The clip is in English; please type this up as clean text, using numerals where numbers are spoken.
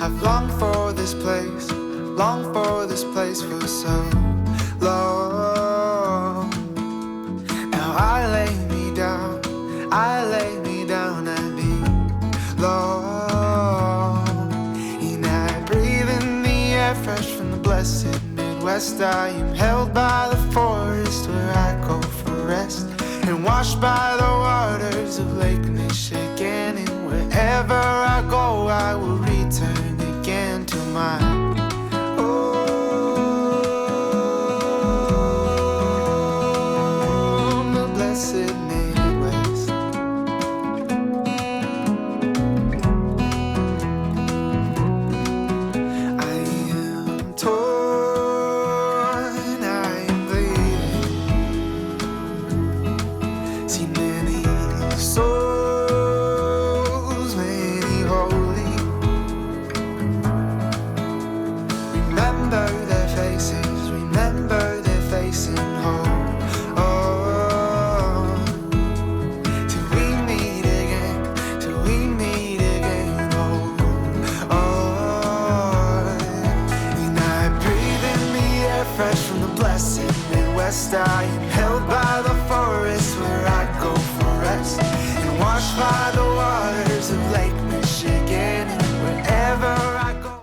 I've longed for this place, longed for this place for so long. Now I lay me down and be alone. And I breathe in the air fresh from the blessed Midwest. I am held by the forest where I go for rest, and washed by the waters of Lake Michigan. And wherever I go, I will return again to my